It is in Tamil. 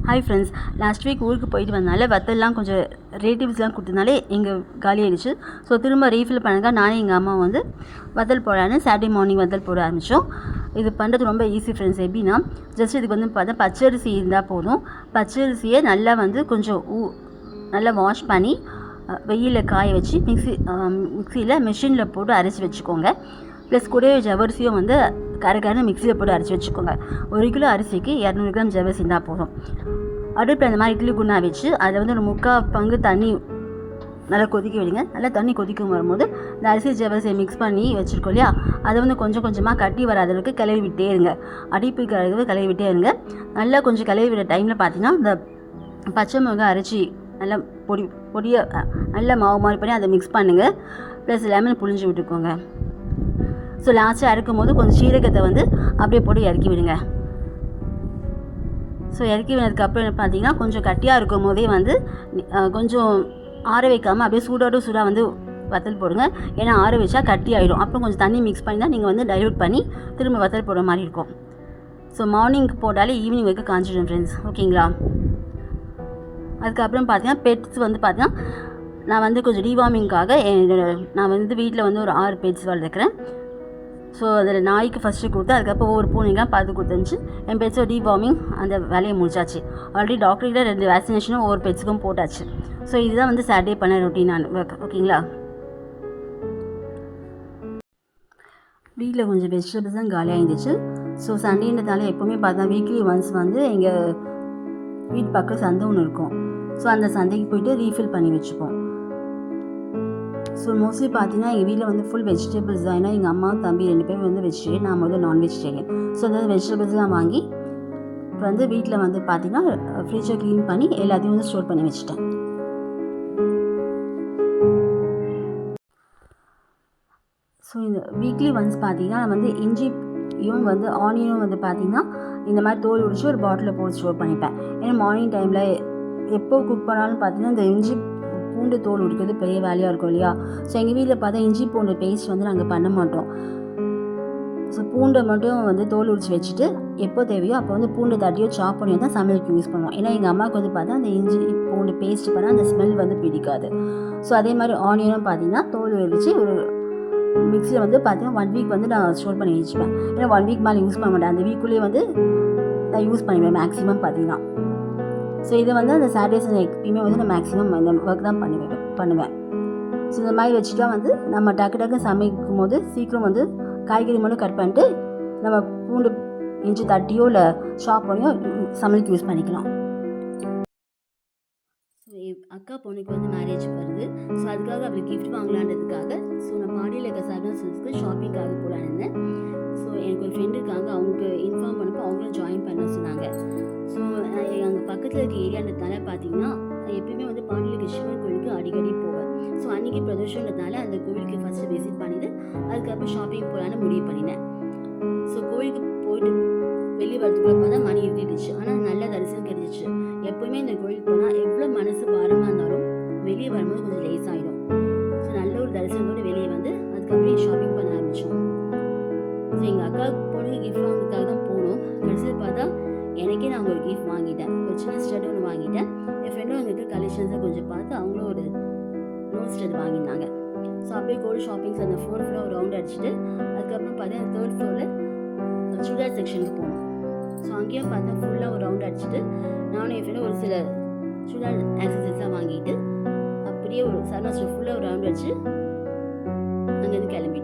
ஹாய் ஃப்ரெண்ட்ஸ், லாஸ்ட் வீக் ஊருக்கு போயிட்டு வந்தனால வத்தல்லாம் கொஞ்சம் ரிலேட்டிவ்ஸ்லாம் கொடுத்தனாலே எங்கள் காலியாகிடுச்சு. ஸோ திரும்ப ரீஃபில் பண்ணுங்க. நானே எங்கள் அம்மா வந்து வத்தல் போடலான்னு சாட்டர்டே மார்னிங் வத்தல் போட ஆரம்பித்தோம். இது பண்ணுறது ரொம்ப ஈஸி ஃப்ரெண்ட்ஸ். எப்படின்னா ஜஸ்ட் இதுக்கு வந்து பார்த்தா பச்சரிசி இருந்தால் போதும். பச்சரிசியை நல்லா வந்து கொஞ்சம் நல்லா வாஷ் பண்ணி வெயிலில் காய வச்சு மிக்சியில் மிஷினில் போட்டு அரைச்சி வச்சுக்கோங்க. ப்ளஸ் கூடவே ஜவரிசியும் வந்து கரைக்கான மிக்சியில் போட்டு அரைச்சி வச்சுக்கோங்க. 1 கிலோ அரிசிக்கு 200 கிராம் ஜவரிசி இருந்தால் போதும். அடுப்பில் அந்த மாதிரி இட்லி குண்டா வச்சு அதை வந்து ஒரு 3/4 பங்கு தண்ணி நல்லா கொதிக்க விடுங்க. நல்லா தண்ணி கொதிக்கும் வரும்போது இந்த அரிசி ஜவரிசியை மிக்ஸ் பண்ணி வச்சுருக்கோம் இல்லையா, அதை வந்து கொஞ்சம் கொஞ்சமாக கட்டி வராத அளவுக்கு கிளறி விட்டே இருங்க. அடிப்புக்கு அளவு கிளறி விட்டே இருங்க. நல்லா கொஞ்சம் கிளறி விட டைமில் பார்த்தீங்கன்னா இந்த பச்சை மிளகாய் அரைச்சி நல்லா பொடியாக நல்லா மாவு மாதிரி பண்ணி அதை மிக்ஸ் பண்ணுங்கள். ப்ளஸ் லெமன் புழிஞ்சு விட்டுக்கோங்க. ஸோ லாஸ்ட்டாக அரைக்கும் போது கொஞ்சம் சீரகத்தை வந்து அப்படியே போட்டு இறக்கி விடுங்க. ஸோ இறக்கி வினதுக்கப்புறம் என்ன பார்த்தீங்கன்னா கொஞ்சம் கட்டியாக இருக்கும் போதே வந்து கொஞ்சம் ஆற வைக்காமல் அப்படியே சூடாக வந்து வத்தல் போடுங்க. ஏன்னா ஆற வச்சா கட்டி ஆகிடும். அப்புறம் கொஞ்சம் தண்ணி மிக்ஸ் பண்ணி தான் நீங்கள் வந்து டைல்யூட் பண்ணி திரும்ப வத்தல் போடுற மாதிரி இருக்கும். ஸோ மார்னிங்க்கு போட்டாலே ஈவினிங் வரைக்கும் காஞ்சிடும் ஃப்ரெண்ட்ஸ். ஓகேங்களா? அதுக்கப்புறம் பார்த்தீங்கன்னா பெட்ஸ் வந்து பார்த்தீங்கன்னா நான் வந்து கொஞ்சம் டிவார்மிங்காக நான் வந்து வீட்டில் வந்து ஒரு 6 பெட்ஸ் வளர்க்குறேன். ஸோ அதில் நாய்க்கு ஃபஸ்ட்டு கொடுத்து அதுக்கப்புறம் ஒவ்வொரு பூனைங்களாம் பார்த்து கொடுத்துருந்துச்சு. என் பெட்ஸோட டிவார்மிங் அந்த வேலையை முடிச்சாச்சு. ஆல்ரெடி டாக்டர்கிட்ட 2 வேக்சினேஷனும் ஒவ்வொரு பெட்ஸுக்கும் போட்டாச்சு. ஸோ இதுதான் வந்து சாட்டர்டே பண்ண ரொட்டீன் ஒர்க். ஓகேங்களா? வீட்டில் கொஞ்சம் வெஜிடபிள்ஸ் தான் காலியாக இருந்துச்சு. ஸோ சண்டேன்றதால எப்போவுமே பார்த்தா வீக்லி ஒன்ஸ் வந்து எங்கள் வீட்டு பக்கம் சந்தை ஒன்று இருக்கும். ஸோ அந்த சந்தைக்கு போய்ட்டு ரீஃபில் பண்ணி வச்சுப்போம். ஸோ மோஸ்ட்லி பார்த்தீங்கன்னா எங்கள் வீட்டில் வந்து ஃபுல் வெஜிடபிள்ஸ் தான். ஏன்னா எங்கள் அம்மா தம்பி 2 பேரும் வந்து வெஜிடேரியன், நான் வந்து நான் வெஜிடேரியன். ஸோ அதாவது வெஜிடபிள்ஸ்லாம் வாங்கி இப்போ வந்து வீட்டில் வந்து பார்த்தீங்கன்னா ஃப்ரிட்ஜை க்ளீன் பண்ணி எல்லாத்தையும் வந்து ஸ்டோர் பண்ணி வச்சுட்டேன். ஸோ இந்த வீக்லி ஒன்ஸ் பார்த்தீங்கன்னா நான் வந்து இஞ்சியும் வந்து ஆனியனும் வந்து பார்த்தீங்கன்னா இந்த மாதிரி தோல் உரிச்சு ஒரு பாட்டிலில் போட்டு ஸ்டோர் பண்ணிப்பேன். ஏன்னா மார்னிங் டைமில் எப்போ குக் பண்ணாலும் பார்த்தீங்கன்னா இந்த இஞ்சி பூண்டு தோல் உரிக்கிறது பெரிய வேலையாக இருக்கும் இல்லையா. ஸோ எங்கள் வீட்டில் பார்த்தா இஞ்சி பூண்டு பேஸ்ட் வந்து நாங்கள் பண்ண மாட்டோம். ஸோ பூண்டை மட்டும் வந்து தோல் உரிச்சு வச்சுட்டு எப்போ தேவையோ அப்போ வந்து பூண்டை தட்டியோ சாப் பண்ணியோ தான் சமையலுக்கு யூஸ் பண்ணுவோம். ஏன்னா எங்கள் அம்மாவுக்கு வந்து பார்த்தா அந்த இஞ்சி பூண்டு பேஸ்ட் பண்ணால் அந்த ஸ்மெல் வந்து பிடிக்காது. ஸோ அதே மாதிரி ஆனியனும் பார்த்தீங்கன்னா தோல் உரிச்சு ஒரு மிக்சியில் வந்து பார்த்தீங்கன்னா 1 வீக் வந்து நான் ஸ்டோர் பண்ணி வச்சுப்பேன். ஏன்னா 1 வீக் மேலே யூஸ் பண்ண மாட்டேன். அந்த வீக்குள்ளேயே வந்து நான் யூஸ் பண்ணிடுவேன் மேக்ஸிமம் பார்த்தீங்கன்னா. ஸோ இதை வந்து அந்த சாட்டர்டேஸ் எப்பயுமே வந்து நான் மேக்ஸிமம் இந்த ஒர்க் தான் பண்ணுவேன். ஸோ இந்த மாதிரி வச்சுட்டா வந்து நம்ம டக்கு சமைக்கும் போது சீக்கிரம் வந்து காய்கறி மட்டும் கட் பண்ணிட்டு நம்ம பூண்டு இஞ்சி தட்டியோ இல்லை ஷாப் பண்ணியோ சமையலுக்கு யூஸ் பண்ணிக்கலாம். ஸோ அக்கா பொண்ணுக்கு வந்து மேரேஜ் வருது. ஸோ அதுக்காக அவளுக்கு கிஃப்ட் வாங்கலான்றதுக்காக ஸோ நான் பாடியில் இருக்க சரணா சில்க்ஸ்க்கு ஷாப்பிங்காக போகலான்னு இருந்தேன். ஸோ எனக்கு ஒரு ஃப்ரெண்டு இருக்காங்க, அவங்களுக்கு இன்ஃபார்ம் பண்ணப்போ அவங்களும் ஜாயின் பண்ண சொன்னாங்க. ஸோ அங்கே பக்கத்தில் இருக்க ஏரியான்றதுனால பார்த்தீங்கன்னா எப்பயுமே வந்து பாண்டியில் இருக்க சிவன் கோயிலுக்கு அடிக்கடி போவேன். ஸோ அன்றைக்கி பிரதோஷன்றதுனால அந்த கோவிலுக்கு ஃபஸ்ட்டு விசிட் பண்ணிவிட்டு அதுக்கப்புறம் ஷாப்பிங் போகலான்னு முடிவு பண்ணினேன். ஸோ கோவிலுக்கு போயிட்டு வெளியே வரதுக்குள்ள பார்த்தா மணி இருந்துச்சு. ஆனால் நல்ல தரிசனம் கிடைச்சிச்சு. எப்போவுமே இந்த கோயிலுக்கு போனால் எவ்வளோ மனசு பாரமாக இருந்தாலும் வெளியே வரும்போது கொஞ்சம் லேஸ் ஆகிடும். ஸோ நல்ல ஒரு தரிசனத்தோடு வெளியே வந்து அதுக்கப்புறம் ஷாப்பிங் பண்ண ஆரம்பித்தோம். ஸோ எங்கள் அக்கா பொண்ணுக்கு கிஃப்ட் வாங்கிறதுக்காக தான் போனோம். கடைசியில் பார்த்தா எனக்கே நான் ஒரு கிஃப்ட் வாங்கிட்டேன். ஒரு சின்ன ஸ்டட் ஒன்று வாங்கிட்டேன். என் ஃப்ரெண்டும் எங்களுக்கு கலெக்ஷன்ஸை கொஞ்சம் பார்த்து அவங்களும் ஒரு நோட் ஸ்டட் வாங்கியிருந்தாங்க. ஸோ அப்படியே கோல்டு ஷாப்பிங்ஸ் அந்த 4th ஃப்ளோர் ரவுண்ட் அடிச்சுட்டு அதுக்கப்புறம் பார்த்தீங்கன்னா 3rd ஃப்ளோரில் சுடிதார் செக்ஷனுக்கு போனோம். ஸோ அங்கேயும் பார்த்தா ஃபுல்லாக ஒரு ரவுண்ட் அடிச்சுட்டு நானும் என் ஃப்ரெண்டும் ஒரு சில சுடிதார் ஆக்சசரிஸாக வாங்கிட்டு அப்படியே ஒரு சரணா ஸ்டோர் ஃபுல்லாக ஒரு ரவுண்ட் அடிச்சு அங்கேருந்து கிளம்பிட்டோம்.